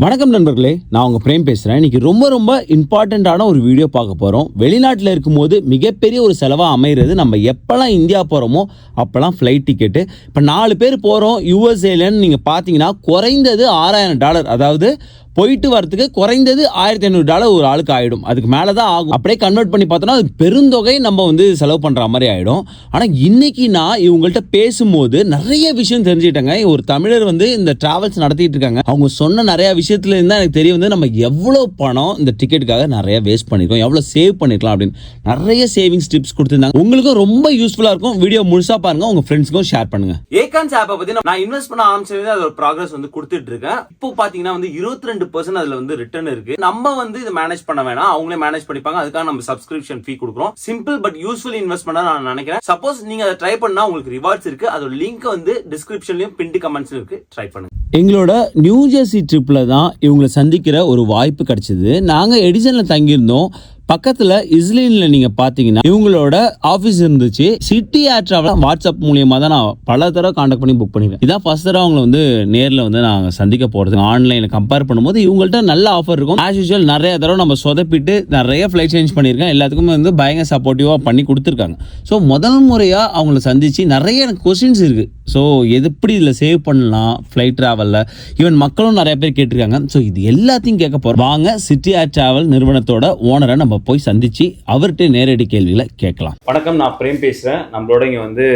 வணக்கம் நண்பர்களே, நான் உங்கள் பிரேம் பேசுகிறேன். இன்றைக்கி ரொம்ப இம்பார்ட்டண்ட்டான ஒரு வீடியோ பார்க்க போகிறோம். வெளிநாட்டில் இருக்கும்போது மிகப்பெரிய ஒரு செலவாக அமைகிறது நம்ம எப்போல்லாம் இந்தியா போகிறோமோ அப்போல்லாம் ஃப்ளைட் டிக்கெட்டு. இப்போ 4 பேர் போகிறோம் யூஎஸ்ஏலன்னு நீங்கள் பார்த்தீங்கன்னா குறைந்தது $6,000, அதாவது போயிட்டு வரத்துக்கு குறைந்தது $1,500 ஒரு ஆளுக்கு ஆகிடும். அதுக்கு மேலே தான் ஆகும். அப்படியே கன்வெர்ட் பண்ணி பார்த்தோன்னா அது பெருந்தொகை நம்ம செலவு பண்ணுற மாதிரி ஆகிடும். ஆனால் இன்றைக்கி நான் இவங்கள்ட்ட பேசும்போது நிறைய விஷயம் தெரிஞ்சுக்கிட்டேங்க. ஒரு தமிழர் இந்த ட்ராவல்ஸ் நடத்திட்டு இருக்காங்க. அவங்க சொன்ன நிறையா விஷயத்துல இருந்தால் எனக்கு தெரிய நம்ம எவ்வளோ பணம் இந்த டிக்கெட்டுக்காக நிறைய வேஸ்ட் பண்ணியிருக்கோம், எவ்வளோ சேவ் பண்ணிருக்கலாம் அப்படின்னு நிறைய சேவிங்ஸ் டிப்ஸ் கொடுத்துருந்தாங்க. உங்களுக்கும் ரொம்ப யூஸ்ஃபுல்லாக இருக்கும். வீடியோ முழுசாக பாருங்க, உங்கள் ஃப்ரெண்ட்ஸ்க்கும் ஷேர் பண்ணுங்க. ஏகான்ஸ் ஆப்பை பற்றி நான் இன்வெஸ்ட் பண்ண ஆரம்பிச்சது அதோட ப்ராக்ரஸ் கொடுத்துட்டு இருக்கேன். இப்போ பார்த்தீங்கன்னா 22% அதுல ரிட்டர்ன் இருக்கு. நம்ம இதை மேனேஜ் பண்ண வேணாம், அவங்களே மேனேஜ் பண்ணிப்பாங்க. அதுக்காக நம்ம சப்ஸ்கிரிப்ஷன் ஃபீ கொடுக்குறோம். சிம்பிள் பட் யூஸ்ஃபுல் இன்வெஸ்ட்மெண்ட் நான் நினைக்கிறேன். சப்போஸ் நீங்க அதை ட்ரை பண்ணா உங்களுக்கு ரிவார்ட்ஸ் இருக்கு. அதோட லிங்க் டிஸ்கிரிப்ஷன்லயும் பின்ட் கமெண்ட்ஸ்ல இருக்கு, ட்ரை பண்ணுங்க. எங்களோட நியூ ஜெர்சி ட்ரிப்ல தான் இவங்களை சந்திக்கிற ஒரு வாய்ப்பு கிடைச்சது. நாங்க எடிசன்ல தங்கியிருந்தோம். பக்கத்துல இஸ்லின்ல நீங்க பாத்தீங்கன்னா இவங்களோட ஆபீஸ் இருந்துச்சு. சிட்டி ஏர் டிராவல் வாட்ஸ்அப் மூலியமா தான் நான் பல தடவை கான்டாக்ட் பண்ணி புக் பண்ணிருக்கேன். இதான் ஃபர்ஸ்ட் தடவை அவங்களை நேர்ல நாங்க சந்திக்க போறது. ஆன்லைன்ல கம்பேர் பண்ணும்போது இவங்கள்ட்ட நல்ல ஆஃபர் இருக்கும். ஆஸ் யூஷுவல் நிறைய தடவை நம்ம சொதப்பிட்டு நிறைய ஃபிளைட் சேஞ்ச் பண்ணியிருக்கேன். எல்லாத்துக்குமே பயங்கர சப்போர்ட்டிவா பண்ணி கொடுத்துருக்காங்க. ஸோ முதல் முறையா அவங்கள சந்திச்சு நிறைய எனக்கு கொஸ்டின்ஸ் இருக்கு. ஸோ எப்படி இதில் சேவ் பண்ணலாம் ஃப்ளைட் ட்ராவலில், ஈவன் மக்களும் நிறைய பேர் கேட்டிருக்காங்க. ஸோ இது எல்லாத்தையும் கேட்க போகிறோம். வாங்க சிட்டி ஏர் டிராவல் நிறுவனத்தோட ஓனரை நம்ம போய் சந்திச்சு அவர்கிட்ட நேரடி கேள்விகளை கேட்கலாம். வணக்கம், நான் பிரேம் பேசுகிறேன். நம்மளோட இங்கே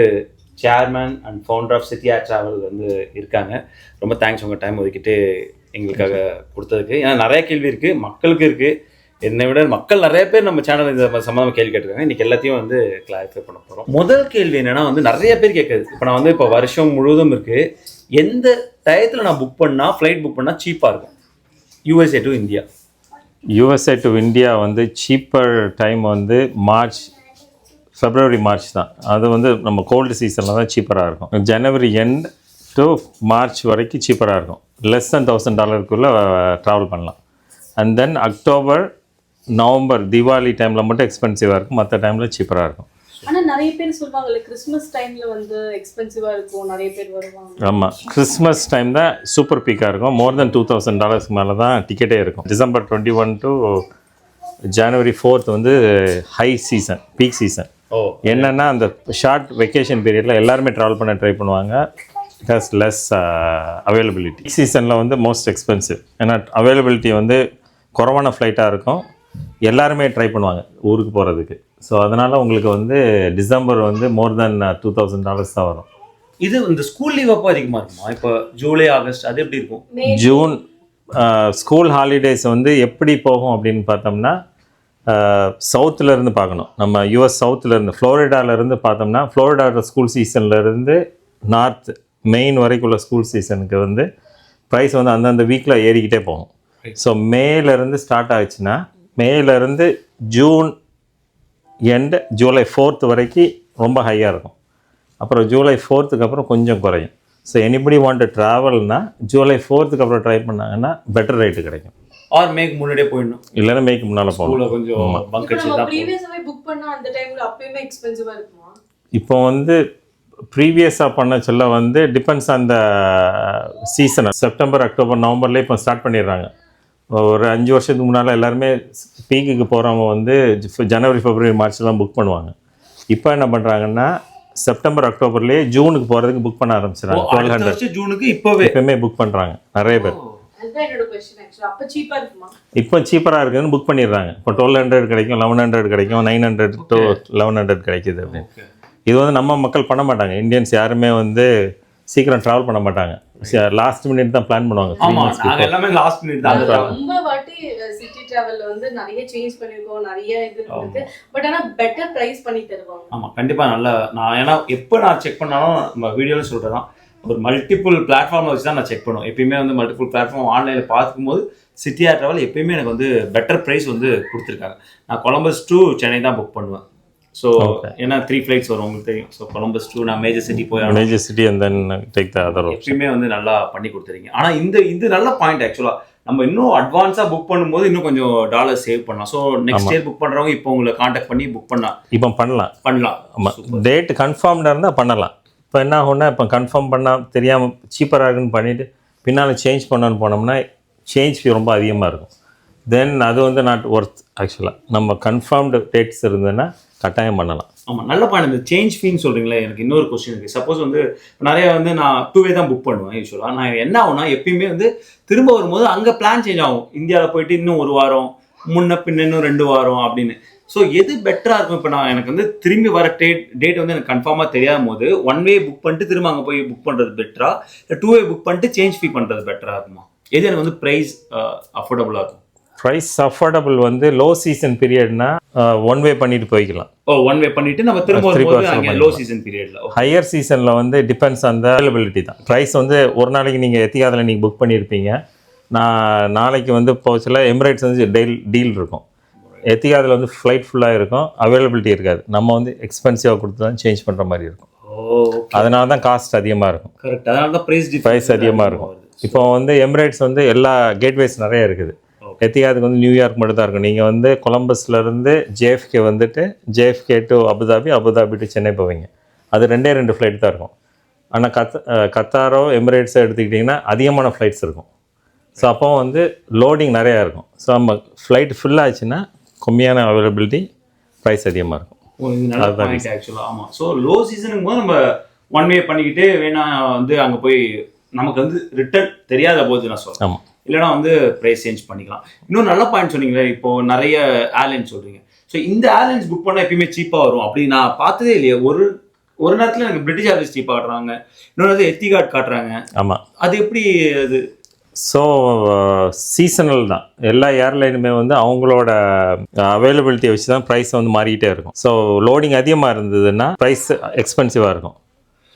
chairman and founder of City Air Travel இருக்காங்க. ரொம்ப தேங்க்ஸ் உங்கள் டைம் ஒதுக்கிட்டு எங்களுக்காக கொடுத்ததுக்கு. ஏன்னா நிறைய கேள்வி இருக்குது, மக்களுக்கு இருக்குது. என்னை விட மக்கள் நிறைய பேர் நம்ம சேனல் இந்த சம்பந்தமாக கேள்வி கேட்டிருக்காங்க. இன்றைக்கி எல்லாத்தையும் கிளாரிஃபை பண்ண போகிறோம். முதல் கேள்வி என்னென்னா நிறைய பேர் கேட்குது. இப்போ நான் இப்போ வருஷம் முழுவதும் இருக்குது, எந்த டயத்தில் நான் புக் பண்ணால் ஃப்ளைட் புக் பண்ணால் சீப்பாக இருக்கும் USA to India? USA to India cheaper time February March தான். அது நம்ம கோல்டு சீசனில் தான் சீப்பராக இருக்கும். ஜனவரி எண்ட் டு மார்ச் வரைக்கும் சீப்பராக இருக்கும். லெஸ் தென் $1,000 ட்ராவல் பண்ணலாம். And then October November Deepavali டைமில் மட்டும் எக்ஸ்பென்சிவாக இருக்கும், மற்ற டைமில் சீப்பராக இருக்கும். ஆனால் நிறைய பேர் சொல்லுவாங்கல்ல கிறிஸ்மஸ் டைமில் எக்ஸ்பென்சிவாக இருக்கும், நிறைய பேர் வருவாங்க. ஆமாம், கிறிஸ்மஸ் டைம் தான் சூப்பர் பீக்காக இருக்கும். மோர் தென் $2,000 மேலே தான் டிக்கெட்டே இருக்கும். December 21 to January 4 high season, peak season. என்னென்னா அந்த ஷார்ட் வெக்கேஷன் பீரியடில் எல்லாருமே ட்ராவல் பண்ண ட்ரை பண்ணுவாங்க. It has less availability. சீசனில் மோஸ்ட் எக்ஸ்பென்சிவ். ஏன்னா அவைலபிலிட்டி குறைவான ஃப்ளைட்டாக இருக்கும், எல்லாருமே ட்ரை பண்ணுவாங்க ஊருக்கு போகிறதுக்கு. ஸோ அதனால் உங்களுக்கு டிசம்பர் மோர் தென் $2,000 தான் வரும். இது இந்த ஸ்கூல் லீவ் அப்போ அதிகமாக இருக்குமா? இப்போ ஜூலை ஆகஸ்ட் அது எப்படி இருக்கும்? ஜூன் ஸ்கூல் ஹாலிடேஸ் எப்படி போகும் அப்படின்னு பார்த்தோம்னா, சவுத்துலேருந்து பார்க்கணும். நம்ம யூஎஸ் சவுத்துலேருந்து ஃப்ளோரிடாவிலேருந்து பார்த்தோம்னா, ஃப்ளோரிடாவோட ஸ்கூல் சீசன்லேருந்து நார்த் மெயின் வரைக்கும் உள்ள ஸ்கூல் சீசனுக்கு ப்ரைஸ் அந்தந்த வீக்கில் ஏறிக்கிட்டே போகும். ஸோ மேலேருந்து ஸ்டார்ட் ஆகிடுச்சுன்னா மேலேருந்து ஜூன் எண்டு ஜூலை 4 வரைக்கும் ரொம்ப ஹையாக இருக்கும். அப்புறம் ஜூலை 4 அப்புறம் கொஞ்சம் குறையும். ஸோ எனிபடி வாண்ட் டு ட்ராவல்னா ஜூலை 4 அப்புறம் ட்ரை பண்ணாங்கன்னா பெட்டர் ரேட்டு கிடைக்கும். ஆர் மேக்கு முன்னாடியே போயிடணும், இல்லைன்னா மேக்கு முன்னால் போகணும். கொஞ்சம் பங்க் அடிச்சு தான் புக் பண்ணா அந்த டைம்ல அப்பயுமே எக்ஸ்பென்சிவா இருக்குமா? இப்போ ப்ரீவியஸாக பண்ண சொல்ல டிபெண்ட்ஸ் அந்த சீசனை. செப்டம்பர் அக்டோபர் நவம்பர்லேயே இப்போ ஸ்டார்ட் பண்ணிடுறாங்க. ஒரு 5 வருஷத்துக்கு முன்னால் எல்லாருமே பீக்குக்கு போகிறவங்க ஜனவரி ஃபெப்ரவரி மார்ச் தான் புக் பண்ணுவாங்க. இப்போ என்ன பண்ணுறாங்கன்னா செப்டம்பர் அக்டோபர்லேயே ஜூனுக்கு போகிறதுக்கு புக் பண்ண ஆரம்பிச்சிடறாங்க. 1200 ஜூனுக்கு இப்போவே புக் பண்ணுறாங்க நிறைய பேர். இப்போ சீப்பராக இருக்குதுன்னு புக் பண்ணிடுறாங்க. இப்போ 1200 கிடைக்கும், 1100 கிடைக்கும், 900 to 1100 கிடைக்குது அப்படின்னு. இது நம்ம மக்கள் பண்ண மாட்டாங்க. இந்தியன்ஸ் யாருமே சீக்கிரம் ட்ராவல் பண்ண மாட்டாங்க. லாஸ்ட் மினிட் தான் பிளான் பண்ணுவாங்க. எல்லாமே லாஸ்ட் மினிட் தான். ரொம்ப வாட்டி சிட்டி டிராவல்ல நிறைய சேஞ்ச் பண்ணிருக்கோம், நிறைய இது இருக்கு. பட் ஆனா பெட்டர் பிரைஸ் பண்ணி தருவாங்க. ஆமா, கண்டிப்பா நல்ல. நான் ஏன்னா எப்போ நான் செக் பண்ணாலும் நம்ம வீடியோல சொல்றதான், ஒரு மல்டிபிள் பிளாட்ஃபார்ம் வச்சு தான் நான் செக் பண்ணுவேன். எப்பயுமே மல்டிபிள் பிளாட்ஃபார்ம் ஆன்லைனில் பார்க்கும்போது சிட்டி ஏர் டிராவல் எப்பயுமே எனக்கு பெட்டர் ப்ரைஸ் கொடுத்துருக்காங்க. நான் கொலம்பஸ் டு சென்னை தான் புக் பண்ணுவேன். ஸோ ஏன்னா 3 ஃப்ளைட்ஸ் வரும் உங்களுக்கு தெரியும். ஸோ கொலம்பஸ் டு நான் மேஜர் சிட்டி போய் major city and then take the other. எப்பயுமே நல்லா பண்ணி கொடுத்துருங்க. ஆனால் இது நல்ல பாயிண்ட். ஆக்சுவலாக நம்ம இன்னும் அட்வான்ஸாக புக் பண்ணும்போது இன்னும் கொஞ்சம் டாலர் சேவ் பண்ணலாம். ஸோ நெக்ஸ்ட் இயர் புக் பண்ணுறவங்க இப்போ உங்களை கான்டாக்ட் பண்ணி புக் இப்போ பண்ணலாம். ஆமாம், டேட் கன்ஃபார்ம்டாக இருந்தால் பண்ணலாம். இப்போ என்ன ஆகும்னா, இப்போ கன்ஃபார்ம் பண்ணால் தெரியாமல் சீப்பராக இருக்குன்னு பண்ணிவிட்டு பின்னால் சேஞ்ச் பண்ணணும்னு போனோம்னா சேஞ்ச் ஃபீ ரொம்ப அதிகமாக இருக்கும். தென் அது வந்து நாட் ஒர்த். ஆக்சுவலாக நம்ம கன்ஃபார்ம்டு டேட்ஸ் இருந்ததுன்னா கட்டாயம் பண்ணலாம். ஆமாம், நல்ல பாயிண்ட். இந்த சேஞ்ச் ஃபீன்னு சொல்கிறீங்களே, எனக்கு இன்னொரு கொஸ்டின் இருக்குது. சப்போஸ் வந்து நிறைய வந்து நான் 2 வே தான் புக் பண்ணுவேன் யூஸ்வலாக. நான் என்ன ஆகும்னா எப்பயுமே வந்து திரும்ப வரும்போது அங்கே பிளான் சேஞ்ச் ஆகும். இந்தியாவில் போயிட்டு இன்னும் 1 வாரம், முன்ன பின்ன இன்னும் 2 வாரம் அப்படின்னு. ஸோ எது பெட்டராக இருக்கும்? இப்போ நான் எனக்கு வந்து திரும்பி வர டேட் வந்து எனக்கு கன்ஃபார்மாக தெரியாத போது 1 வே புக் பண்ணிட்டு திரும்ப அங்கே போய் புக் பண்ணுறது பெட்டரா, இல்லை 2 வே புக் பண்ணிட்டு சேஞ்ச் ஃபீ பண்ணுறது பெட்டராக இருக்குமா? எது எனக்கு வந்து ப்ரைஸ் அஃபோர்டபுளாக இருக்கும்? ப்ரைஸ் அஃபோர்டபுள் வந்து லோ சீசன் பீரியட்னா 1 வே பண்ணிட்டு போய்க்கலாம். 1 வே பண்ணிட்டு நம்ம திரும்ப வரும்போது அங்கே லோ சீசன் பீரியட்ல. ஹையர் சீசனில் வந்து டிபெண்ட்ஸ் அந்த அவைலபிலிட்டி தான். ப்ரைஸ் வந்து ஒரு நாளைக்கு நீங்கள் எத்திகாதில் நீங்கள் புக் பண்ணியிருப்பீங்க, நான் நாளைக்கு வந்து போச்சில் எமிரேட்ஸ் வந்து டீல் இருக்கும். எத்திகாதில் வந்து ஃப்ளைட் ஃபுல்லாக இருக்கும், அவைலபிலிட்டி இருக்காது. நம்ம வந்து எக்ஸ்பென்சிவாக கொடுத்து தான் சேஞ்ச் பண்ணுற மாதிரி இருக்கும். அதனால தான் காஸ்ட் அதிகமாக இருக்கும். கரெக்ட், அதனால தான் ப்ரைஸ் அதிகமாக இருக்கும். இப்போ வந்து எமிரேட்ஸ் வந்து எல்லா கேட்வேஸ் நிறைய இருக்குது. எத்திகாதுக்கு வந்து நியூயார்க் மட்டும் தான் இருக்கும். நீங்கள் வந்து கொலம்பஸ்லேருந்து JFK வந்துட்டு JFK to Abu Dhabi, Abu Dhabi to Chennai போவீங்க. அது 2 ஃப்ளைட் தான் இருக்கும். ஆனால் கத்தாரோ எமிரேட்ஸோ எடுத்துக்கிட்டிங்கன்னா அதிகமான ஃப்ளைட்ஸ் இருக்கும். ஸோ அப்போ வந்து லோடிங் நிறையா இருக்கும். ஸோ நம்ம ஃப்ளைட் ஃபுல் ஆச்சுன்னா கம்மியான அவைலபிலிட்டி, ப்ரைஸ் அதிகமாக இருக்கும். அதுதான் ஆக்சுவலாக. ஆமாம், ஸோ லோ சீசனுக்கு போது நம்ம 1 வே பண்ணிக்கிட்டு வேணா வந்து அங்கே போய் நமக்கு வந்து ரிட்டர்ன் தெரியாத போது நான் சொல்கிறேன். ஆமாம், இல்லைனா வந்து ப்ரைஸ் சேஞ்ச் பண்ணிக்கலாம். இன்னும் நல்ல பாயிண்ட் சொன்னீங்களே, இப்போது நிறைய ஏர்லைன்ஸ் சொல்கிறீங்க. ஸோ இந்த ஏர்லைன்ஸ் புக் பண்ணால் எப்பயுமே சீப்பாக வரும் அப்படி நான் பார்த்ததே இல்லையே. ஒரு நேரத்தில் எனக்கு பிரிட்டிஷ் ஏர்லைன்ஸ் சீப்பாக காட்டுறாங்க, இன்னொரு நேரத்தில் எத்திகாட் காட்டுறாங்க. ஆமாம், அது எப்படி அது? ஸோ சீசனல் தான். எல்லா ஏர்லைனுமே வந்து அவங்களோட அவைலபிலிட்டியை வச்சு தான் ப்ரைஸ் வந்து மாறிக்கிட்டே இருக்கும். ஸோ லோடிங் அதிகமாக இருந்ததுன்னா ப்ரைஸ் எக்ஸ்பென்சிவாக இருக்கும்.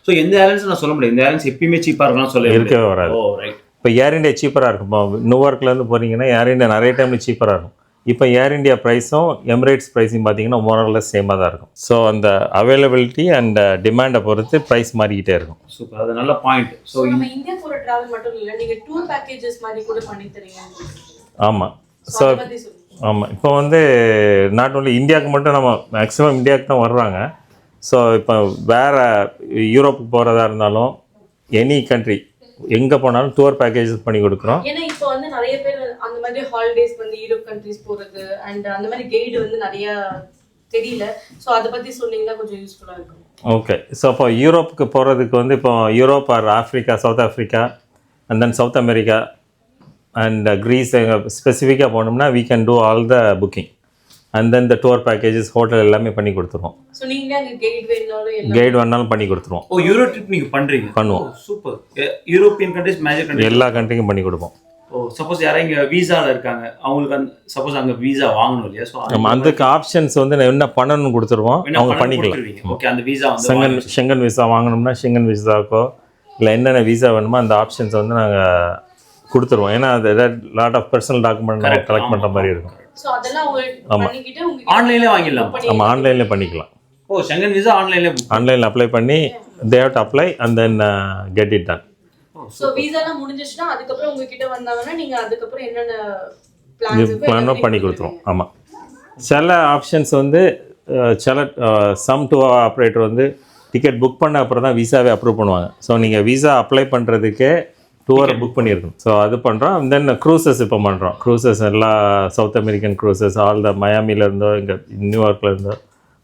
ஸோ எந்த ஏர்லைன்ஸ் நான் சொல்ல முடியாது, இந்த ஏர்லைன்ஸ் எப்பயுமே சீப்பாக இருக்கலாம் சொல்ல இருக்கவே வராது. ஓ ரைட். இப்போ ஏர் இண்டியா சீப்பராக இருக்கும். இப்போ நியூயார்க்லேருந்து போகிறீங்கன்னா ஏர் இண்டியா நிறைய டைமில் சீப்பராக இருக்கும். இப்போ ஏர் இண்டியா ப்ரைஸும் எமிரேட்ஸ் ப்ரைஸும் பார்த்தீங்கன்னா மோரலஸ் சேமாக தான் இருக்கும். ஸோ அந்த அவைலபிலிட்டி அண்ட் டிமாண்டை பொறுத்து ப்ரைஸ் மாறிக்கிட்டே இருக்கும். சூப்பர், அது நல்ல பாயிண்ட். ஸோ நம்ம இந்தியா போகிற ட்ராவல் மட்டும் இல்லை, நீங்கள் டூர் பேக்கேஜஸ் மாதிரி கூட பண்ணி தரீங்க. ஆமாம். ஸோ ஆமாம், இப்போ வந்து நாட் ஒன்லி இந்தியாவுக்கு மட்டும், நம்ம மேக்ஸிமம் இந்தியாவுக்கு தான் வர்றாங்க. ஸோ இப்போ வேறு யூரோப்புக்கு போகிறதா இருந்தாலும் எனி கண்ட்ரி எங்கே போனாலும் டூர் பேக்கேஜஸ் பண்ணி கொடுக்குறோம். ஏன்னா இப்போ வந்து நிறைய பேர் அந்த மாதிரி ஹாலிடேஸ் வந்து யூரோப் கண்ட்ரிஸ் போகிறது அண்ட் அந்த மாதிரி கைடு வந்து நிறையா தெரியல. ஸோ அதை பற்றி சொன்னீங்கன்னா கொஞ்சம் யூஸ்ஃபுல்லாக இருக்கும். ஓகே, ஸோ இப்போ யூரோப்புக்கு போகிறதுக்கு வந்து இப்போ Europe or Africa, South Africa and then South America and Greece ஸ்பெசிஃபிக்காக போனோம்னா we can do all the booking and then the tour packages, hotel எல்லாமே பண்ணி கொடுத்துருவோம். ஸோ நீங்கள் அங்கே கைடு வேணாலும் பண்ணி கொடுத்துருவோம். ஓ, யூரோ ட்ரிப் நீங்கள் பண்ணுறீங்க? பண்ணுவோம். Super. European countries, major countries எல்லா கண்ட்ரிக்கும் பண்ணி கொடுப்போம். ஓ, சப்போஸ் யாராவது இங்கே வீசாவில் இருக்காங்க, அவங்களுக்கு சப்போஸ் அங்கே வீசா வாங்கணும் இல்லையா? ஸோ நம்ம அதுக்கு ஆப்ஷன்ஸ் வந்து என்ன பண்ணணும்னு கொடுத்துருவோம், அவங்க பண்ணிக்கலாம். ஓகே, அந்த வீசா வந்து ஷெங்கன் விசா வாங்கணும்னா ஷெங்கன் விசாக்கோ இல்லை என்னென்ன வீசா வேணுமோ அந்த ஆப்ஷன்ஸ் வந்து நாங்கள் கொடுத்துருவோம். ஏன்னா அது lot of personal document collect பண்ணுற மாதிரி இருக்கும். ஸோ அதெல்லாம் பண்ணிக்கிட்டு உங்களுக்கு ஆன்லைன்லேயே வாங்கிடலாம். நம்ம ஆன்லைன்லேயே பண்ணிக்கலாம். ஓ, ஷெங்கன் விசா ஆன்லைனில் அப்ளை பண்ணி they have to apply and then get it done. So வீசாலாம் முடிஞ்சிச்சுன்னா அதுக்கப்புறம் உங்ககிட்ட வந்தாங்கன்னா நீங்கள் அதுக்கப்புறம் என்னென்ன பிளானோ பண்ணி கொடுத்துருவோம். ஆமாம், சில ஆப்ஷன்ஸ் வந்து சில சம் டூர் ஆப்ரேட்டர் வந்து டிக்கெட் புக் பண்ண அப்புறம் தான் விசாவே அப்ரூவ் பண்ணுவாங்க. ஸோ நீங்கள் விசா அப்ளை பண்ணுறதுக்கே டூரை புக் பண்ணியிருக்கோம். ஸோ அது பண்ணுறோம். தென் க்ரூசஸ் இப்போ பண்ணுறோம். க்ரூசஸ் எல்லா South American cruises, all the மயாமிலேருந்தோ இங்கே நியூயார்க்லேருந்தோ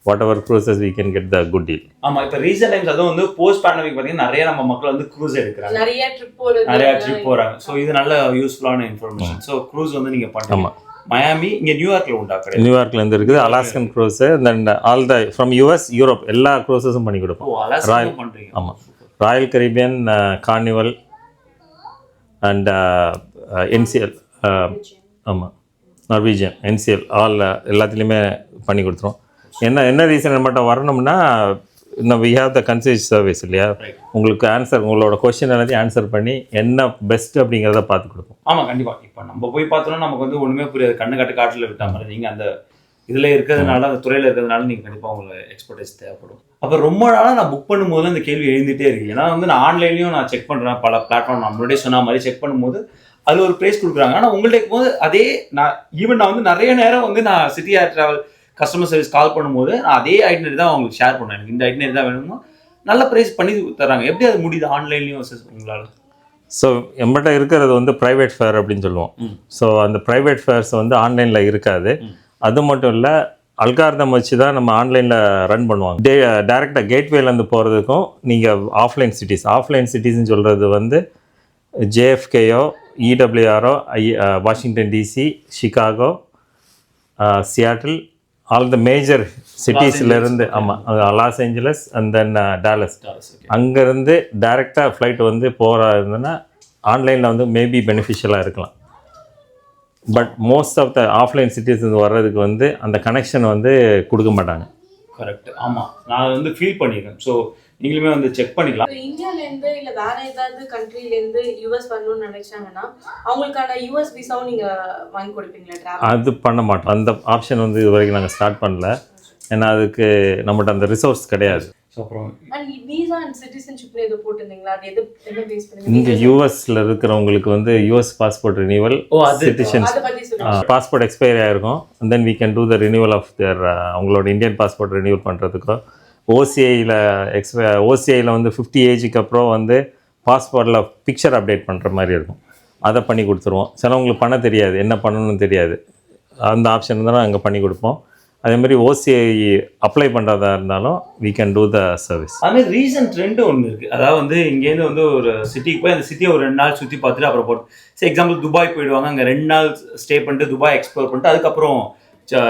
whatever cruises we can get the good deal. ஆமா, இப்போ ரீசெண்ட் டைம்ஸ் அதுவும் வந்து போஸ்ட் பேண்டமிக் பார்த்தீங்கன்னா நிறைய நம்ம மக்கள் வந்து க்ரூஸ் எடுக்கிறாங்க, நிறைய ட்ரிப் போறாங்க. ஸோ இது நல்ல யூஸ்ஃபுல்லான இன்ஃபர்மேஷன். ஸோ க்ரூஸ் வந்து நீங்கள் பண்ணுறீங்க. மயாமி இங்கே நியூயார்க்கில் உண்டா? கிடையாது, நியூயார்க்லேருந்து இருக்குது. Alaskan cruise, then all the from US Europe எல்லா க்ரூசஸும் பண்ணி கொடுப்போம். அலாஸ்கன் பண்ணுறீங்க? ஆமாம், Royal Caribbean, carnival and NCL. ஆமாம், நார்வீஜியன், NCL ஆல் எல்லாத்துலேயுமே பண்ணி கொடுத்துருவோம். என்ன ரீசன் மட்டும் வரணும்னா இன்னும் we have the concierge service இல்லையா? உங்களுக்கு ஆன்சர், உங்களோட கொஸ்டின் எல்லாத்தையும் ஆன்சர் பண்ணி என்ன பெஸ்ட் அப்படிங்கிறத பார்த்து கொடுப்போம். ஆமாம், கண்டிப்பாக. இப்போ நம்ம போய் பார்த்தோம்னா நமக்கு வந்து ஒன்றுமே புரியாது, கண்ணு கட்டு காட்டில் விட்டா மாதிரி. நீங்கள் அந்த இதில் இருக்கிறதுனால, அந்த துறையில் இருக்கிறதுனால நீங்கள் கண்டிப்பாக உங்களுக்கு எக்ஸ்பர்டைஸ் தேவைப்படும். அப்போ ரொம்ப நாளாக நான் புக் பண்ணும்போது அந்த கேள்வி எழுந்துகிட்டே இருக்குது. ஏன்னா வந்து நான் ஆன்லைன்லேயும் நான் செக் பண்ணுறேன், பல பிளாட்ஃபார்ம் நான் முன்னாடியே சொன்ன மாதிரி செக் பண்ணும்போது அதில் ஒரு ப்ரைஸ் கொடுக்குறாங்க. ஆனால் உங்கள்கிட்ட போது அதே நான் வந்து நிறைய நேரம் வந்து நான் சிட்டி ஏர் ட்ராவல் கஸ்டமர் சர்வீஸ் கால் பண்ணும்போது நான் அதே ஐட்னரி தான் அவங்களுக்கு ஷேர் பண்ணேன். எனக்கு இந்த ஐட்னரி தான் வேணுமோ, நல்ல ப்ரைஸ் பண்ணி தராங்க. எப்படி அது முடியுது ஆன்லைன்லேயும் உங்களால்? ஸோ நம்மகிட்ட இருக்கிறது வந்து ப்ரைவேட் ஃபேர் அப்படின்னு சொல்லுவோம். ஸோ அந்த ப்ரைவேட் ஃபேர்ஸ் வந்து ஆன்லைனில் இருக்காது. அது மட்டும் இல்லை, அல்காரிதம் வச்சு தான் நம்ம ஆன்லைனில் ரன் பண்ணுவாங்க. டேரெக்டாக கேட்வேலேருந்து போகிறதுக்கும் நீங்கள் ஆஃப்லைன் சிட்டிஸ்ன்னு சொல்கிறது வந்து ஜேஎஃப்கேயோ, இடபிள்யூஆரோ, Washington DC, Chicago, Seattle, all the major சிட்டிஸ்லேருந்து, ஆமாம், Los Angeles and then Dallas, அங்கேருந்து டைரெக்டாக ஃப்ளைட் வந்து போகிறதுன்னா ஆன்லைனில் வந்து மேபி பெனிஃபிஷியலாக இருக்கலாம். But most of the offline cities வர்றதுக்கு வந்து அந்த கனெக்ஷன் வந்து கொடுக்க மாட்டாங்க. கரெக்ட். ஆமாம், நான் வந்து ஃபீல் பண்ணியிருக்கேன். ஸோ நீங்களுமே வந்து செக் பண்ணிக்கலாம். இந்தியாலேருந்து இல்லை வேற ஏதாவது கண்ட்ரிலேருந்து யூஎஸ் வரணும்னு நினைச்சாங்கன்னா அவங்களுக்கான யூஎஸ் விசாவும் நீங்கள் வாங்கி கொடுப்பீங்களா? ட்ராவல் அது பண்ண மாட்டோம். அந்த ஆப்ஷன் வந்து இது வரைக்கும் நாங்கள் ஸ்டார்ட் பண்ணல. ஏன்னா அதுக்கு நம்மகிட்ட அந்த ரிசோர்ஸ் கிடையாது. ஸோ அப்புறம் விசா அண்ட் சிட்டிசன்ஷிப்ல எது போட்டிருந்தீங்களா? அது என்ன பேஸ் பண்ணி? இங்கே யூஎஸ்ல இருக்கிறவங்களுக்கு வந்து யூஎஸ் பாஸ்போர்ட் ரினியூவல், சிட்டிசன்ஸ் அதை பற்றி சொல்லுங்கள். பாஸ்போர்ட் எக்ஸ்பைரி ஆகிருக்கும். And then we can do the renewal of their அவங்களோட இந்தியன் பாஸ்போர்ட் ரினியூவல் பண்ணுறதுக்கோ, ஓசிஐயில் வந்து 50 ஏஜுக்கு அப்புறம் வந்து பாஸ்போர்ட்டில் பிக்சர் அப்டேட் பண்ணுற மாதிரி இருக்கும். அதை பண்ணி கொடுத்துருவோம். சிலவங்களுக்கு பண்ண தெரியாது, என்ன பண்ணணும்னு தெரியாது. அந்த ஆப்ஷன் தான் அங்கே பண்ணி கொடுப்போம். அதேமாதிரி ஓசிஐ அப்ளை பண்ணுறதா இருந்தாலும் we can do the service. அதுமாதிரி ரீசன்ட் ட்ரெண்டும் ஒன்று இருக்குது. அதாவது வந்து இங்கேருந்து வந்து ஒரு சிட்டிக்கு போய் அந்த சிட்டியை ஒரு 2 நாள் சுற்றி பார்த்துட்டு அப்புறம் போட்டு எக்ஸாம்பிள் துபாய் போயிடுவாங்க. அங்கே 2 நாள் ஸ்டே பண்ணிட்டு துபாய் எக்ஸ்ப்ளோர் பண்ணிட்டு அதுக்கப்புறம்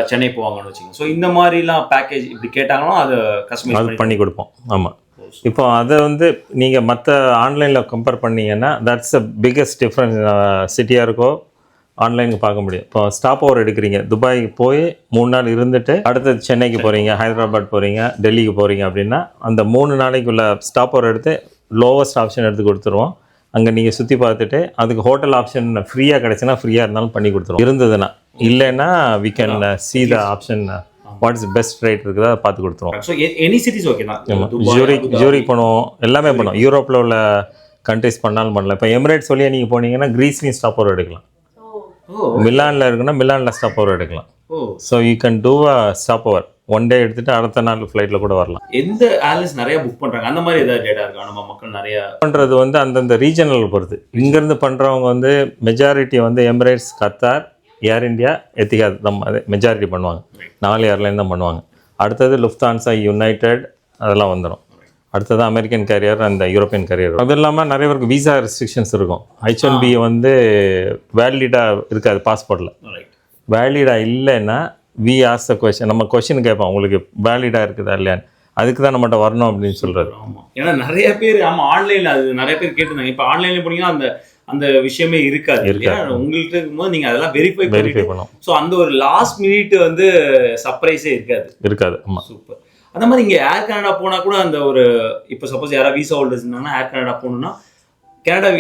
சென்னை போவாங்கன்னு வச்சுக்கோங்க. ஸோ இந்த மாதிரிலாம் பேக்கேஜ் இப்படி கேட்டாங்கன்னா அதை கஸ்டமைஸ் பண்ணி கொடுப்போம். ஆமாம். இப்போ அதை வந்து நீங்கள் மற்ற ஆன்லைனில் கம்பேர் பண்ணிங்கன்னா தட்ஸ் அ பிக்கஸ்ட் டிஃப்ரென்ஸ். சிட்டியாக இருக்கோ ஆன்லைனுக்கு பார்க்க முடியும். இப்போ ஸ்டாப் ஓவர் எடுக்கிறீங்க, துபாய்க்கு போய் 3 நாள் இருந்துட்டு அடுத்தது சென்னைக்கு போகிறீங்க, ஹைதராபாத் போகிறீங்க, டெல்லிக்கு போகிறீங்க அப்படின்னா அந்த 3 நாளைக்குள்ள ஸ்டாப் ஓவர் எடுத்து லோவஸ்ட் ஆப்ஷன் எடுத்து கொடுத்துருவோம். அங்கே நீங்கள் சுற்றி பார்த்துட்டு அதுக்கு ஹோட்டல் ஆப்ஷன் ஃப்ரீயாக கிடச்சுன்னா ஃப்ரீயாக இருந்தாலும் பண்ணி கொடுத்துருவோம். இருந்ததுன்னா, இல்லைன்னா we can see the option what is best rate இருக்குதோ அதை பார்த்து கொடுத்துருவோம். ஸோ எனி சிட்டிஸ் ஓகே தான். ஜூரிக் பண்ணுவோம், எல்லாமே பண்ணுவோம். யூரோப்பில் உள்ள கண்ட்ரிஸ் பண்ணாலும் பண்ணலாம். இப்போ எமிரேட்ஸ் வழியாக நீங்கள் போனீங்கன்னா கிரீஸ்லேயும் ஸ்டாப் ஓவர் எடுக்கலாம். மிலானில் இருக்குன்னா மிலானில் ஸ்டாப் ஓவர் எடுக்கலாம். So you can do a stop over 1 டே எடுத்துட்டு அடுத்த நாள் ஃப்ளைட்டில் கூட வரலாம். எந்த ஏர்லைன்ஸ் நிறைய புக் பண்ணுறாங்க அந்த மாதிரி ஏதாவது டேட்டா இருக்கா? நம்ம மக்கள் நிறைய பண்ணுறது வந்து அந்தந்த ரீஜனல் பொறுத்து. இங்கேருந்து பண்ணுறவங்க வந்து மெஜாரிட்டி வந்து எமிரேட்ஸ், கத்தார், ஏர் இந்தியா, எத்திஹாத் நம்ம மெஜாரிட்டி பண்ணுவாங்க. 4 ஏர்லைன் தான் பண்ணுவாங்க. அடுத்தது லுஃப்தான்சா, யுனைடெட், அதெல்லாம் வந்துடும். அடுத்தது அமெரிக்கன் கேரியர், அந்த யூரோப்பியன் கேரியர். அது இல்லாமல் நிறைய பேருக்கு விசா ரெஸ்ட்ரிக்ஷன்ஸ் இருக்கும். H1B வந்து வேலிடாக இருக்காது பாஸ்போர்ட்டில். வேலிடாக இல்லைன்னா வி ஆஸ்க் த கொஸ்டின், நம்ம கொஸ்டின் கேட்போம், உங்களுக்கு வேலிடாக இருக்குதா இல்லையான்னு. அதுக்கு தான் நம்மகிட்ட வரணும் அப்படின்னு சொல்கிறது. ஆமாம், ஏன்னா நிறைய பேர் ஆன்லைனில் அது நிறைய பேர் கேட்டிருந்தாங்க. இப்போ ஆன்லைனில் போனீங்கன்னா அந்த அந்த விஷயமே இருக்காது. உங்கள்கிட்ட இருக்கும்போது நீங்கள் அதெல்லாம் வெரிஃபை பண்ணணும். ஸோ அந்த ஒரு லாஸ்ட் மினிட் வந்து சர்ப்ரைஸே இருக்காது. ஆமாம், சூப்பர். அந்த மாதிரி இங்கே ஏர் கனடா போனால் கூட அந்த ஒரு இப்போ சப்போஸ் யாராவது விசா ஹோல்டர்ஸ் இருந்தாங்கன்னா ஏர் கனடா போகணுன்னா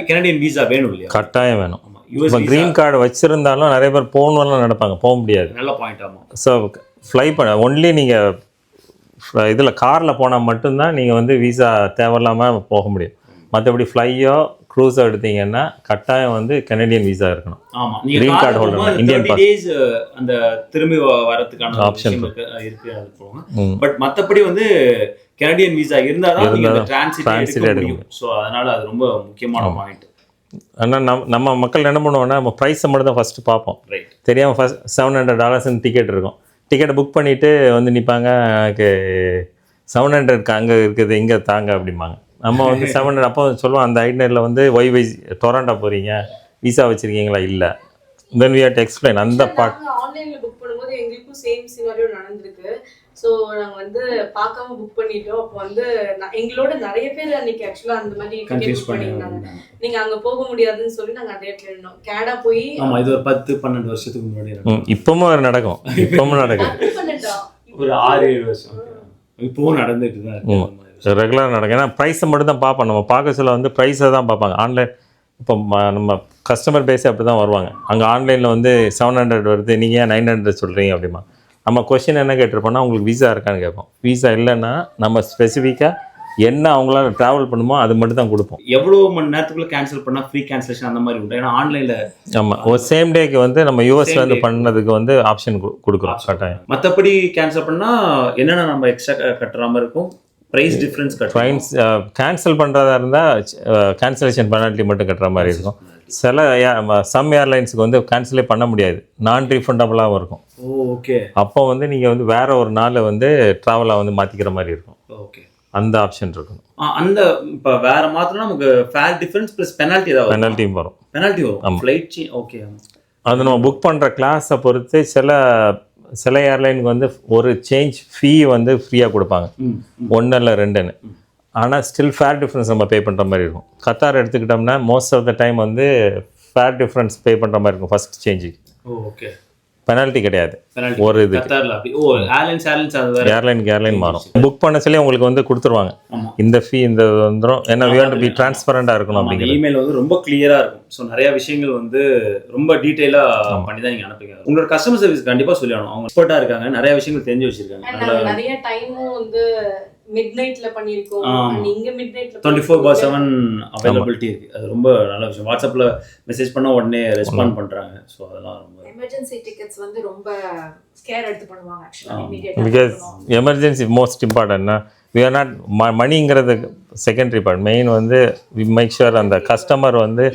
கனடியன் விசா வேணும் இல்லையா? கட்டாயம் வேணும். இப்போ க்ரீன் கார்டு வச்சுருந்தாலும் நிறைய பேர் போகணும்லாம் நினைப்பாங்க, போக முடியாது. நல்ல பாயிண்ட். ஆமாம். ஸோ ஃப்ளை பண்ண ஒன்லி நீங்கள் இதில் காரில் போனால் மட்டும்தான் நீங்கள் வந்து விசா தேவையில்லாமல் போக முடியும். மற்றபடி ஃப்ளையோ க்ரூஸோ எடுத்தீங்கன்னா கட்டாயம் வந்து கனடியன் விசா இருக்கணும். ஆமாம், green card holder Indian days அந்த திரும்பி வரதுக்கான ஆப்ஷன் இருக்கு. அது போங்க. பட் மற்றபடி வந்து கனடியன் விசா இருந்தால் தான் நீங்கள் டிரான்சிட் எடுக்க முடியும். ஸோ அதனால் அது ரொம்ப முக்கியமான பாயிண்ட். ஆனால் நம்ம மக்கள் என்ன பண்ணுவோம்னா நம்ம ப்ரைஸை மட்டும் தான் ஃபஸ்ட்டு பார்ப்போம். தெரியாமல் ஃபஸ்ட் $700 டிக்கெட் இருக்கும். டிக்கெட்டை புக் பண்ணிவிட்டு வந்து நிற்பாங்க, எனக்கு 700 அங்கே இருக்குது, இங்கே தாங்க அப்படிம்பாங்க. நம்ம வந்து 700 அப்போ சொல்லுவோம், அந்த ஐட்னரில் வந்து ஒய்வைஸ் டொராண்டோ போகிறீங்க, விசா வச்சுருக்கீங்களா? இல்லை. Then we have to explain அந்த பார்ட். ஆன்லைனில் புக் பண்ணும்போது எங்களுக்கும் சேம் சினாரியோ நடந்திருக்கு. ஸோ நாங்கள் வந்து பார்க்காம புக் பண்ணிட்டோம். அப்போ வந்து எங்களோட நிறைய பேர் அன்னைக்கு ஆக்சுவலாக அந்த மாதிரி டிக்கெட் புக் பண்ணியிருந்தாங்க. நீங்கள் அங்கே போக முடியாதுன்னு சொல்லி நாங்கள் அதே இடத்துல இருந்தோம். கனடா போய் இது ஒரு 10-12 வருஷத்துக்கு முன்னாடி இப்பவும் நடக்கும். ஒரு 6-7 வருஷம் இப்போவும் நடந்துட்டு தான் இருக்கு. ரெகுலராக நடக்கும். ஏன்னா ப்ரைஸை மட்டும் தான் பார்ப்போம். நம்ம பார்க்க சொல்ல வந்து ப்ரைஸை தான் பார்ப்பாங்க. ஆன்லைன் இப்போ நம்ம கஸ்டமர் பேஸே அப்படி தான் வருவாங்க. அங்கே ஆன்லைனில் வந்து 700 வருது, நீங்கள் ஏன் 900 சொல்கிறீங்க அப்படிமா. நம்ம கொஸ்டின் என்ன கேட்டிருப்போம்னா, உங்களுக்கு விசா இருக்கான்னு கேட்போம். விசா இல்லைன்னா நம்ம ஸ்பெசிஃபிக்காக என்ன அவங்களால ட்ராவல் பண்ணுமோ அது மட்டும் தான் கொடுப்போம். எவ்வளோ மணி நேரத்துக்குள்ளே கேன்சல் பண்ணால் ஃப்ரீ கேன்சலேஷன் அந்த மாதிரி உண்டு. ஏன்னா ஆன்லைனில் ஆமாம், ஒரு சேம் டேக்கு வந்து நம்ம யூஎஸ்லேருந்து பண்ணதுக்கு வந்து ஆப்ஷன் கொடுக்குறோம் கட்டாயம். மற்றபடி கேன்சல் பண்ணால் என்னென்ன நம்ம எக்ஸ்ட்ரா கட்டுற மாதிரி இருக்கும்? ப்ரைஸ் டிஃப்ரென்ஸ் கட்டணும். ஃபைன்ஸ் கேன்சல் பண்ணுறதா இருந்தால் கேன்சலேஷன் பெனால்ட்டி மட்டும் கட்டுற மாதிரி இருக்கும். சில சம் ஏர்லைன்ஸுக்கு வந்து கேன்சலே பண்ண முடியாது, நான் ரீஃபண்டபுளாகவும் இருக்கும். ஓகே. அப்போ வந்து நீங்கள் வந்து வேற ஒரு நாள் வந்து ட்ராவலை வந்து மாற்றிக்கிற மாதிரி இருக்கும். ஓகே, அந்த ஆப்ஷன் இருக்கணும். அந்த இப்போ வேற மாத்திரம் நமக்கு ஃபேர் டிஃபரன்ஸ் ப்ளஸ் பெனால்ட்டி ஏதாவது பெனால்ட்டியும் வரும். பெனால்ட்டி வரும் ஃப்ளைட். ஓகே. அது நம்ம புக் பண்ணுற கிளாஸை பொறுத்து சில ஏர்லைனுக்கு வந்து ஒரு சேஞ்ச் ஃபீ வந்து ஃப்ரீயாக கொடுப்பாங்க, 1 இல்லை 2ன்னு. ஆனால் ஸ்டில் ஃபேர் டிஃப்ரென்ஸ் நம்ம பே பண்ணுற மாதிரி இருக்கும். கத்தார் எடுத்துக்கிட்டோம்னா மோஸ்ட் ஆஃப் த டைம் வந்து ஃபேர் டிஃப்ரென்ஸ் பே பண்ணுற மாதிரி இருக்கும் ஃபர்ஸ்ட் சேஞ்சுக்கு. ஓகே. பெனால்ட்டி கிடையாது ஒரு இது. ஏர்லைன் மாறும். புக் பண்ண சொல்லி உங்களுக்கு வந்து கொடுத்துருவாங்க இந்த ஃபீ இந்த வந்துடும். ஏன்னா we want to be transparent-ஆ இருக்கணும் அப்படிங்கிறது. இமெயில் வந்து ரொம்ப கிளியரா இருக்கும். ஸோ நிறைய விஷயங்கள் வந்து ரொம்ப டீட்டெயிலாக பண்ணி தான் நீங்கள் அனுப்புங்க. உங்களோட கஸ்டமர் சர்வீஸ் கண்டிப்பாக சொல்லணும். அவங்க எக்ஸ்பர்ட்டாக இருக்காங்க, நிறைய விஷயங்கள் தெரிஞ்சு வச்சிருக்காங்க. நிறைய டைமும் வந்து மிட்நைட்ல பண்ணிருக்கோம். இங்க மிட்நைட்ல 24/7 அவைலபிலிட்டி இருக்கு. அது ரொம்ப நல்ல விஷயம். வாட்ஸ்அப்ல மெசேஜ் பண்ணா உடனே ரெஸ்பாண்ட் பண்றாங்க. ஸோ அதெல்லாம் ரொம்ப எமர்ஜென்சி டிக்கெட்ஸ் வந்து ரொம்ப ஸ்கேர் எடுத்து பண்ணுவாங்க ஆக்சுவலா. பிகாஸ் எமர்ஜென்சி மோஸ்ட் இம்பார்ட்டன்ட்னா we are not மணிங்கிறது செகண்டரி பார்ட். மெயின் வந்து we make sure அந்த கஸ்டமர் வந்து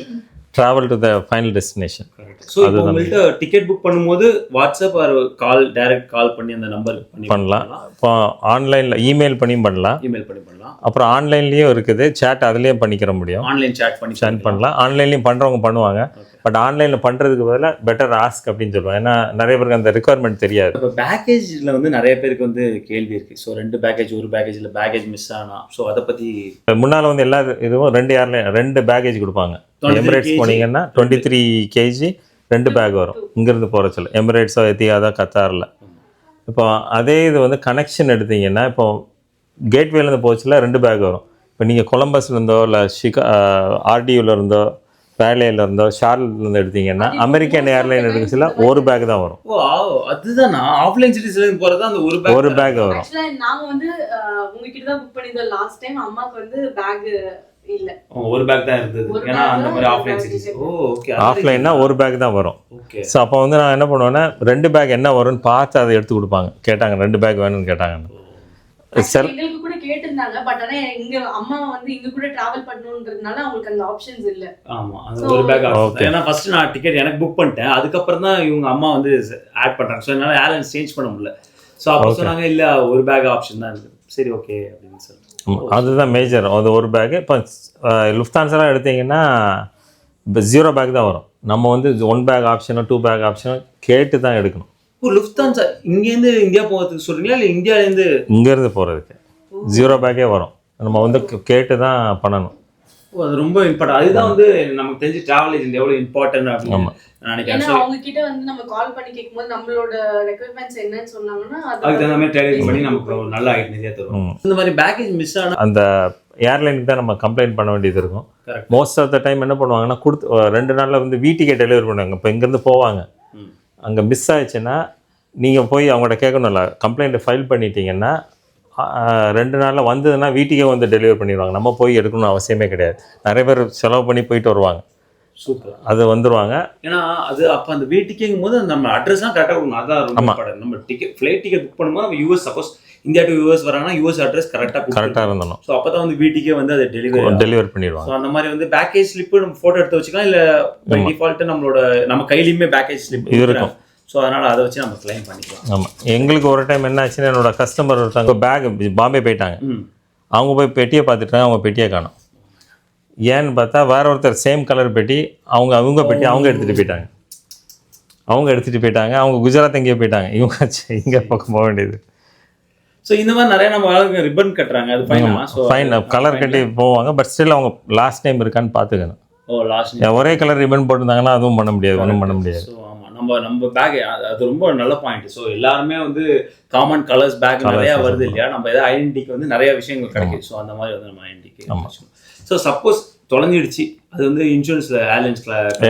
travel to the final destination. So இப்போ உங்கள்கிட்ட டிக்கெட் புக் பண்ணும்போது WhatsApp or call direct call பண்ணி அந்த நம்பருக்கு பண்ணலாம். இப்போ ஆன்லைனில் இமெயில் பண்ணியும் பண்ணலாம், இமெயில் பண்ணி பண்ணலாம். அப்புறம் ஆன்லைன்லேயும் இருக்குது, சேட் அதுலேயும் பண்ணிக்கிற முடியும். ஆன்லைன் சேட் பண்ணலாம். ஆன்லைன்லேயும் பண்ணுறவங்க பண்ணுவாங்க. பட் ஆன்லைனில் பண்ணுறதுக்கு பதிலாக பெட்டர் ஆஸ்க் அப்படின்னு சொல்லுவாங்க. ஏன்னா நிறைய பேருக்கு அந்த ரெக்குவயர்மெண்ட் தெரியாது. இப்போ பேக்கேஜில் வந்து நிறைய பேருக்கு வந்து கேள்வி இருக்குது. ஸோ 2 பேக்கேஜ், ஒரு பேக்கேஜில் பேக்கேஜ் மிஸ் ஆனால், ஸோ அதை பற்றி முன்னால் வந்து எல்லா இதுவும் 2 பேக்கேஜ் கொடுப்பாங்க. எமிரேட்ஸ் போனீங்கன்னா 23 kg 2 பேக் வரும் இங்கேருந்து போகிற சொல்ல. எமிரேட்ஸோ எத்தியாதோ கத்தாரில். இப்போ அதே இது வந்து கனெக்ஷன் எடுத்தீங்கன்னா இப்போ கேட்வேலேருந்து போச்சுல 2 பேக் வரும். இப்போ நீங்கள் கொலம்பஸ்லேருந்தோ இல்லை ஆர்டியூலேருந்தோ வேலையிலேருந்தோ ஷார்லேருந்து எடுத்தீங்கன்னா அமெரிக்கன் ஏர்லைன் எடுக்கச்சில 1 பேக் தான் வரும். ஓ அதுதான் ஆஃப்லைன் சிட்டிஸ்லேருந்து போகிறது அந்த ஒரு பேக் வரும். ஆக்சுவலாக நாங்கள் வந்து உங்ககிட்ட தான் புக் பண்ணியிருந்தோம் லாஸ்ட் டைம். அம்மாவுக்கு வந்து பேக் இல்ல, ஒரு பேக் தான் இருந்தது. ஏன்னா அந்த மாதிரி ஆஃப்லைன் சிட்டிஸ். ஓகே. ஆஃப்லைன்னா 1 பேக் தான் வரும். ஓகே. ஸோ அப்போ வந்து நான் என்ன பண்ணுவேன்னா 2 பேக் என்ன வரும்னு பார்த்து அதை எடுத்து கொடுப்பாங்க. கேட்டாங்க 2 பேக் வேணும்னு கேட்டாங்க. எங்களுக்கு கூட கேட்டிருந்தாங்க. பட் ஆனா இங்க அம்மா வந்து இங்க கூட டிராவல் பண்ணணும்ன்றதுனால அவங்களுக்கு அந்த ஆப்ஷன்ஸ் இல்ல. ஆமா, அந்த ஒரு பேக் ஆப்ஷன். ஏன்னா ஃபர்ஸ்ட் நான் டிக்கெட் எனக்கு புக் பண்ணிட்டேன், அதுக்கப்புறம் தான் இவங்க அம்மா வந்து ஆட் பண்றாங்க. ஸோ என்னால் ஏர்லைன்ஸ் சேஞ்ச் பண்ண முடியல. ஸோ அப்போ சொன்னாங்க இல்ல ஒரு பேக் ஆப்ஷன் தான் இருக்குது. சரி ஓகே அப்படின்னு சொல்லி அதுதான் மேஜர். அது 1 பேக்கு. இப்போ லுஃப்தான்ஸாலாம் எடுத்தீங்கன்னா இப்போ 0 பேக் தான் வரும். நம்ம வந்து 1 பேக் ஆப்ஷனோ 2 பேக் ஆப்ஷனோ கேட்டு தான் எடுக்கணும். லுஃப்தான்ஸா இங்கேருந்து இந்தியா போகிறதுக்கு சொல்றீங்களா இல்லை இந்தியாவிலேருந்து இங்கேருந்து போகிறதுக்கு 0 பேக்கே வரும். நம்ம வந்து கேட்டு தான் பண்ணணும். அது ரொம்ப இம்பார்ட்டன்ட். அதுதான் வந்து நமக்கு தெரிஞ்சு டிராவல் ஏஜென்ட் எவ்வளவு இம்பார்ட்டன்ட் அப்படின்னு நினைக்கிறேன். ஏன்னா அவங்க கிட்ட வந்து நம்ம கால் பண்ணி கேட்கும்போது நம்மளோட ரெக்யர்மெண்ட்ஸ் என்னன்னு சொன்னாங்கன்னா அதுக்கு தகுந்த மாதிரி டைலரிங் பண்ணி நமக்கு ஒரு நல்ல ஐடியா தரும். இந்த மாதிரி பேக்கேஜ் மிஸ் ஆனா அந்த ஏர்லைனுக்கு தான் நம்ம கம்ப்ளைண்ட் பண்ண வேண்டியது இருக்கும். மோஸ்ட் ஆஃப் த டைம் என்ன பண்ணுவாங்கன்னா 2 நாளில் வந்து வீட்டுக்கே டெலிவரி பண்ணுவாங்க. இப்போ இங்கேருந்து போவாங்க, அங்கே மிஸ் ஆயிடுச்சுன்னா நீங்கள் போய் அவங்கள்ட்ட கேட்கணும்ல. கம்ப்ளைண்ட்டை ஃபைல் பண்ணிட்டீங்கன்னா 2 நாளில் வந்ததுன்னா வீட்டுக்கே வந்து டெலிவரி பண்ணிடுவாங்க. நம்ம போய் எடுக்கணும்னு அவசியமே கிடையாது. நிறைய பேர் செலவு பண்ணி போயிட்டு வருவாங்க. சூப்பர். அது வந்துடுவாங்க. ஏன்னா அது அப்போ அந்த வீட்டுக்கேங்கும் போது நம்ம அட்ரஸ்லாம் கரெக்டாக கொடுக்கணும். அதான் ரொம்ப இம்பார்ட்டன்ட். நம்ம ஃப்ளைட் டிக்கெட் புக் பண்ணும்போது நம்ம US suppose India to US வராங்கன்னா யூஎஸ் அட்ரஸ் கரெக்டாக இருந்தணும். ஸோ அப்போ தான் வந்து வீட்டுக்கே வந்து அதை டெலிவரி பண்ணிடுவாங்க. ஸோ அந்த மாதிரி வந்து பேக்கேஜ் ஸ்லிப்பு நம்ம ஃபோட்டோ எடுத்து வச்சுக்கலாம். இல்லை பை டிஃபால்ட்டு நம்ம கையிலையுமே பேக்கேஜ் ஸ்லிப் இருக்கும். ஸோ அதனால் அதை வச்சு நம்ம கிளைம் பண்ணிக்கலாம். ஆமாம். எங்களுக்கு ஒரு டைம் என்ன ஆச்சுன்னா என்னோட கஸ்டமர் ஒருத்தவங்க பேக் பாம்பே போயிட்டாங்க. அவங்க போய் பெட்டியை பார்த்துட்டாங்க, அவங்க பெட்டியை காணும். ஏன்னு பார்த்தா வேற ஒருத்தர் சேம் கலர் பெட்டி அவங்க பெட்டி அவங்க எடுத்துகிட்டு போயிட்டாங்க. அவங்க குஜராத் எங்கேயோ போயிட்டாங்க. இவங்க இங்கே பக்கம் போக வேண்டியது. ஸோ இந்த மாதிரி நிறைய நம்ம ரிப்பன் கட்டுறாங்க. அது ஃபைன் கலர் கட்டி போவாங்க. பட் ஸ்டில் அவங்க லாஸ்ட் டைம் இருக்கான்னு பார்த்துக்கணும். ஒரே கலர் ரிப்பன் போட்டிருந்தாங்கன்னா அதுவும் பண்ண முடியாது, ஒன்றும் பண்ண முடியாது. நம்ம பேக் அது ரொம்ப நல்ல பாயிண்ட். ஸோ எல்லாருமே வந்து காமன் கலர்ஸ் பேக் நிறையா வருது இல்லையா? நம்ம ஏதாவது ஐடென்டிட்டிக்கு வந்து நிறைய விஷயங்கள் கிடைக்குது. ஸோ அந்த மாதிரி வந்து நம்ம ஐடென்டிட்டி. ஸோ சப்போஸ் தொலைஞ்சிடுச்சு, அது வந்து இன்சூரன்ஸில்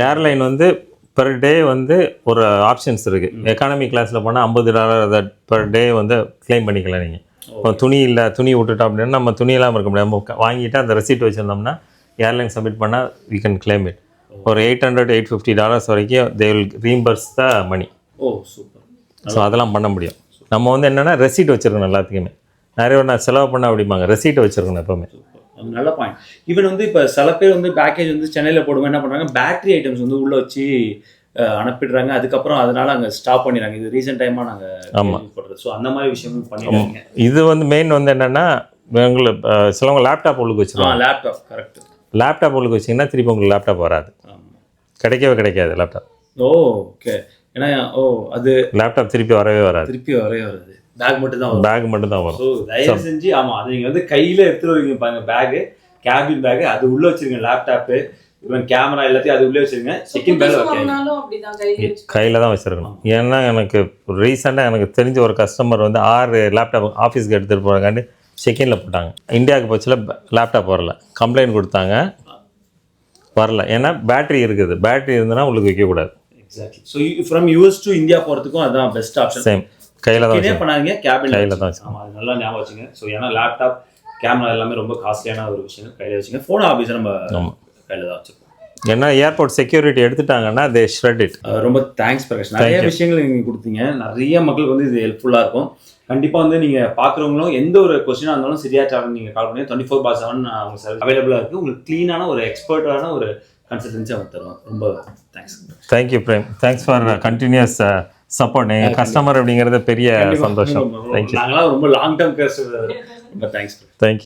ஏர்லைன் வந்து பெர் டே வந்து ஒரு ஆப்ஷன்ஸ் இருக்குது. எக்கானமி கிளாஸில் போனால் $50 அதை பெர் டே வந்து கிளைம் பண்ணிக்கலாம். நீங்கள் இப்போ துணி விட்டுட்டோம் அப்படின்னா நம்ம துணியெல்லாம் இருக்க முடியாது. வாங்கிட்டு அந்த ரெசிப்ட் வச்சுருந்தோம்னா ஏர்லைன் சப்மிட் பண்ணால் we can claim it. ஒரு $800-850 வரைக்கும் they will reimburse the money. Oh super. So அதெல்லாம் பண்ண முடியும். நம்ம வந்து என்னென்னா ரெசிப்ட் வச்சுருக்கணும் எல்லாத்துக்குமே. நிறைய பேர் நான் செலவு பண்ண அப்படிம்பாங்க, ரெசீட்டை வச்சுருக்கணும் எப்போவுமே. அது நல்ல பாயிண்ட். ஈவன் வந்து இப்போ சில பேர் வந்து பேக்கேஜ் வந்து சென்னையில் போடும்போது என்ன பண்ணுறாங்க, பேட்டரி ஐட்டம்ஸ் வந்து உள்ளே வச்சு அனுப்பிடுறாங்க. அதுக்கப்புறம் அதனால அங்கே ஸ்டாப் பண்ணிடுறாங்க. இது ரீசெண்ட் டைமாக நாங்கள் போடுறது. ஸோ அந்த மாதிரி விஷயமும் பண்ணிடுறாங்க. இது வந்து மெயின் வந்து என்னென்னா, உங்களுக்கு சிலவங்க லேப்டாப் உள்ளுக்கு வச்சுருவாங்க. Laptop correct. லேப்டாப் உள்ளுக்கு வச்சிங்கன்னா திருப்பி உங்களுக்கு லேப்டாப் வராது, கிடைக்காது லேப்டாப். ஓகே. ஏன்னா அது லேப்டாப் திருப்பி வரவே வராது. பேக் மட்டும் தான் வரும். ஸோ தயவு செஞ்சு அது நீங்கள் வந்து கையில் எடுத்துகிட்டு வரீங்க பாருங்க, பேகு, கேபின் பேகு, அது உள்ளே வச்சுருங்க. லேப்டாப்பு, ஈவன் கேமரா எல்லாத்தையும் அது உள்ளே வச்சுருங்க. செகண்ட் பேக் கையில் தான் வச்சுருக்கணும். ஏன்னா எனக்கு ரீசெண்டாக எனக்கு தெரிஞ்ச ஒரு கஸ்டமர் வந்து 6 லேப்டாப் ஆஃபீஸ்க்கு எடுத்துகிட்டு போகிறாங்காண்டி செகண்டில் போட்டாங்க. இந்தியாவுக்கு போச்சுல லேப்டாப் வரல, கம்ப்ளைண்ட் கொடுத்தாங்க, வரல. ஏன்னா பேட்டரி இருக்குது, பேட்டரி இருந்ததுன்னா உங்களுக்கு வைக்கக்கூடாது. Exactly. So from US to India போகிறதுக்கும் அதுதான் பெஸ்ட் ஆப்ஷன். சேம் கையில் தான் பண்ணாதீங்க, கேபின் கையில் தான். அது நல்லா ஞாபகம் வச்சுங்க. ஸோ ஏன்னா லேப்டாப், கேமரா எல்லாமே ரொம்ப காஸ்ட்லியான ஒரு விஷயம். கையில் வச்சுங்க. ஃபோன் ஆஃபீஸை நம்ம கையில் தான் வச்சுருக்கோம். ஏன்னா ஏர்போர்ட் செக்யூரிட்டி எடுத்துட்டாங்கன்னா தே ஷ்ரெட் இட். ரொம்ப தேங்க்ஸ் பிரகாஷ், நிறைய விஷயங்கள் நீங்கள் கொடுத்தீங்க. நிறைய மக்களுக்கு வந்து இது ஹெல்ப்ஃபுல்லாக இருக்கும். கண்டிப்பாக வந்து நீங்கள் பார்க்குறவங்களும் எந்த ஒரு கொஸ்டினாக இருந்தாலும் சரியா டிராவல் நீங்கள் கால் பண்ணி 24/7 அவங்க சர்வீஸ் அவைலபிளாக இருக்குது. உங்களுக்கு க்ளீனான ஒரு எக்ஸ்பர்ட்டான ஒரு கன்சல்டன்சி அவங்க தருவோம். ரொம்ப thanks. Thank you Prem, thanks for continuous support. எங்கள் கஸ்டமர் அப்படிங்கிறது பெரிய சந்தோஷம். தேங்க்யூ. நாங்களாம் ரொம்ப லாங் டேர்ம் கேஸ். ரொம்ப தேங்க்ஸ். தேங்க்யூ.